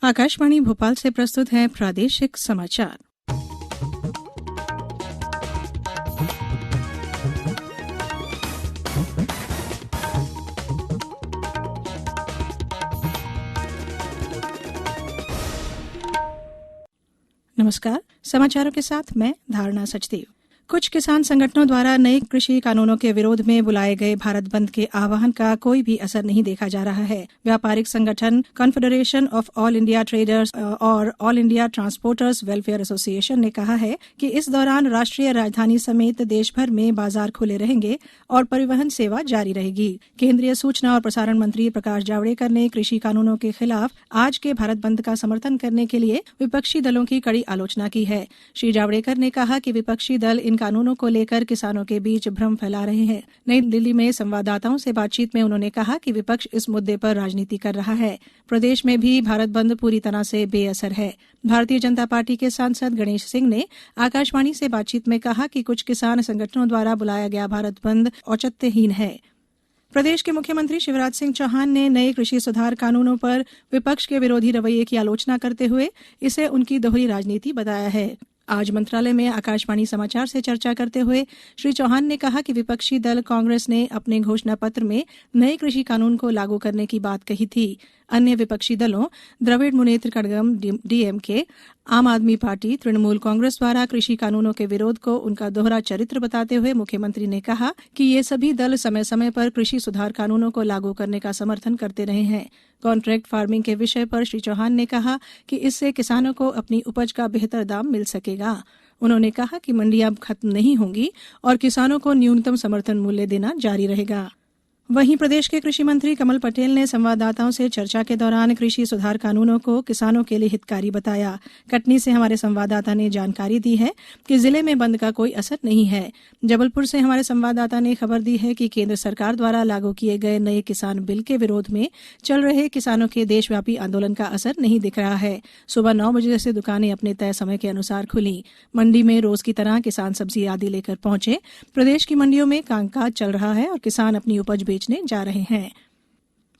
आकाशवाणी भोपाल से प्रस्तुत है प्रादेशिक समाचार। नमस्कार, समाचारों के साथ मैं धारणा सचदेव। कुछ किसान संगठनों द्वारा नए कृषि कानूनों के विरोध में बुलाए गए भारत बंद के आह्वान का कोई भी असर नहीं देखा जा रहा है। व्यापारिक संगठन confederation of all India traders और all India transporters welfare association ने कहा है कि इस दौरान राष्ट्रीय राजधानी समेत देश भर में बाजार खुले रहेंगे और परिवहन सेवा जारी रहेगी। केंद्रीय सूचना और प्रसारण मंत्री प्रकाश जावड़ेकर ने कृषि कानूनों के खिलाफ आज के भारत बंद का समर्थन करने के लिए विपक्षी दलों की कड़ी आलोचना की है। श्री जावड़ेकर ने कहा कि विपक्षी दल इन कानूनों को लेकर किसानों के बीच भ्रम फैला रहे हैं। नई दिल्ली में संवाददाताओं से बातचीत में उन्होंने कहा कि विपक्ष इस मुद्दे पर राजनीति कर रहा है। प्रदेश में भी भारत बंद पूरी तरह से बेअसर है। भारतीय जनता पार्टी के सांसद गणेश सिंह ने आकाशवाणी से बातचीत में कहा कि कुछ किसान संगठनों द्वारा बुलाया गया भारत बंद औचित्यहीन है। प्रदेश के मुख्यमंत्री शिवराज सिंह चौहान ने नए कृषि सुधार कानूनों पर विपक्ष के विरोधी रवैये की आलोचना करते हुए इसे उनकी दोहरी राजनीति बताया है। आज मंत्रालय में आकाशवाणी समाचार से चर्चा करते हुए श्री चौहान ने कहा कि विपक्षी दल कांग्रेस ने अपने घोषणा पत्र में नए कृषि कानून को लागू करने की बात कही थी। अन्य विपक्षी दलों द्रविड़ मुनेत्र कड़गम डीएमके, आम आदमी पार्टी, तृणमूल कांग्रेस द्वारा कृषि कानूनों के विरोध को उनका दोहरा चरित्र बताते हुए मुख्यमंत्री ने कहा कि ये सभी दल समय समय पर कृषि सुधार कानूनों को लागू करने का समर्थन करते रहे हैं। कॉन्ट्रैक्ट फार्मिंग के विषय पर श्री चौहान ने कहा कि इससे किसानों को अपनी उपज का बेहतर दाम मिल सकेगा। उन्होंने कहा कि मंडियां खत्म नहीं होंगी और किसानों को न्यूनतम समर्थन मूल्य देना जारी रहेगा। वहीं प्रदेश के कृषि मंत्री कमल पटेल ने संवाददाताओं से चर्चा के दौरान कृषि सुधार कानूनों को किसानों के लिए हितकारी बताया। कटनी से हमारे संवाददाता ने जानकारी दी है कि जिले में बंद का कोई असर नहीं है। जबलपुर से हमारे संवाददाता ने खबर दी है कि केंद्र सरकार द्वारा लागू किए गए नए किसान बिल के विरोध में चल रहे किसानों के देशव्यापी आंदोलन का असर नहीं दिख रहा है। सुबह 9 बजे से दुकानें अपने तय समय के अनुसार खुली। मंडी में रोज की तरह किसान सब्जी आदि लेकर पहुंचे। प्रदेश की मंडियों में कामकाज चल रहा है और किसान अपनी उपज बेचने जा रहे हैं।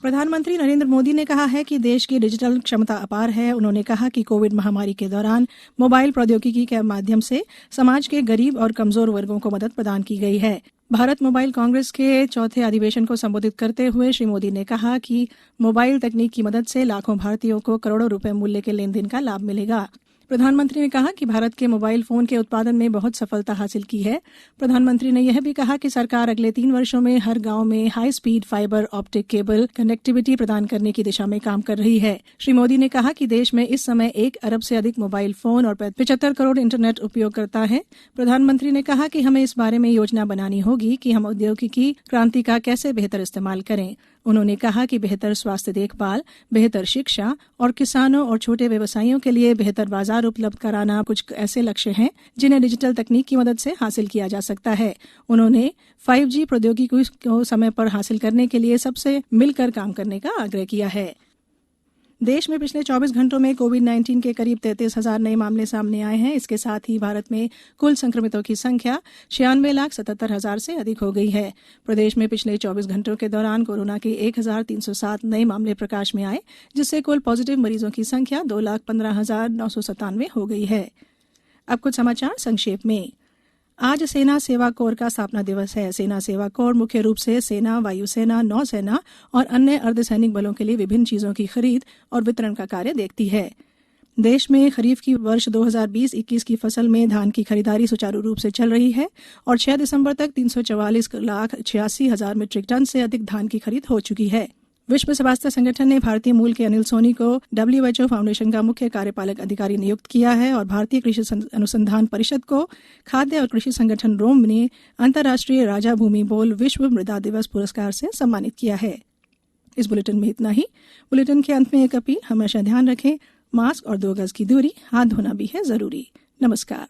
प्रधानमंत्री नरेंद्र मोदी ने कहा है कि देश की डिजिटल क्षमता अपार है। उन्होंने कहा कि कोविड महामारी के दौरान मोबाइल प्रौद्योगिकी के माध्यम से समाज के गरीब और कमजोर वर्गों को मदद प्रदान की गई है। भारत मोबाइल कांग्रेस के चौथे अधिवेशन को संबोधित करते हुए श्री मोदी ने कहा कि मोबाइल तकनीक की मदद से लाखों भारतीयों को करोड़ों रुपए मूल्य के लेन देन का लाभ मिलेगा। प्रधानमंत्री ने कहा कि भारत के मोबाइल फोन के उत्पादन में बहुत सफलता हासिल की है। प्रधानमंत्री ने यह भी कहा कि सरकार अगले 3 वर्षों में हर गांव में high speed fibre optic cable connectivity प्रदान करने की दिशा में काम कर रही है। श्री मोदी ने कहा कि देश में इस समय 1 अरब से अधिक मोबाइल फोन और 75 करोड़ इंटरनेट उपयोगकर्ता हैं। प्रधानमंत्री ने कहा कि हमें इस बारे में योजना बनानी होगी कि हम औद्योगिकी क्रांति का कैसे बेहतर इस्तेमाल करें। उन्होंने कहा कि बेहतर स्वास्थ्य देखभाल, बेहतर शिक्षा और किसानों और छोटे व्यवसायियों के लिए बेहतर बाजार उपलब्ध कराना कुछ ऐसे लक्ष्य हैं जिन्हें डिजिटल तकनीक की मदद से हासिल किया जा सकता है। उन्होंने 5G प्रौद्योगिकी को समय पर हासिल करने के लिए सबसे मिलकर काम करने का आग्रह किया है। देश में पिछले 24 घंटों में कोविड-19 के करीब 33,000 नए मामले सामने आए हैं। इसके साथ ही भारत में कुल संक्रमितों की संख्या 96,77,000 से अधिक हो गई है। प्रदेश में पिछले 24 घंटों के दौरान कोरोना के 1,307 नए मामले प्रकाश में आए, जिससे कुल पॉजिटिव मरीजों की संख्या 2,15,997 हो गई है। अब कुछ समाचार संक्षेप में। आज सेना सेवा कोर का स्थापना दिवस है। सेना सेवा कोर मुख्य रूप से सेना, वायुसेना, नौसेना और अन्य अर्धसैनिक बलों के लिए विभिन्न चीजों की खरीद और वितरण का कार्य देखती है। देश में खरीफ की वर्ष 2020-21 की फसल में धान की खरीदारी सुचारू रूप से चल रही है और 6 दिसंबर तक 344,86,000 मीट्रिक टन से अधिक धान की खरीद हो चुकी है। विश्व स्वास्थ्य संगठन ने भारतीय मूल के अनिल सोनी को WHO फाउंडेशन का मुख्य कार्यपालक अधिकारी नियुक्त किया है और भारतीय कृषि अनुसंधान परिषद को खाद्य और कृषि संगठन रोम ने अंतर्राष्ट्रीय राजा भूमि बोल विश्व मृदा दिवस पुरस्कार से सम्मानित किया है। इस बुलेटिन में इतना ही। बुलेटिन के अंत में एक अपील, हमेशा ध्यान रखें, मास्क और 2 गज की दूरी, हाथ धोना भी है जरूरी। नमस्कार।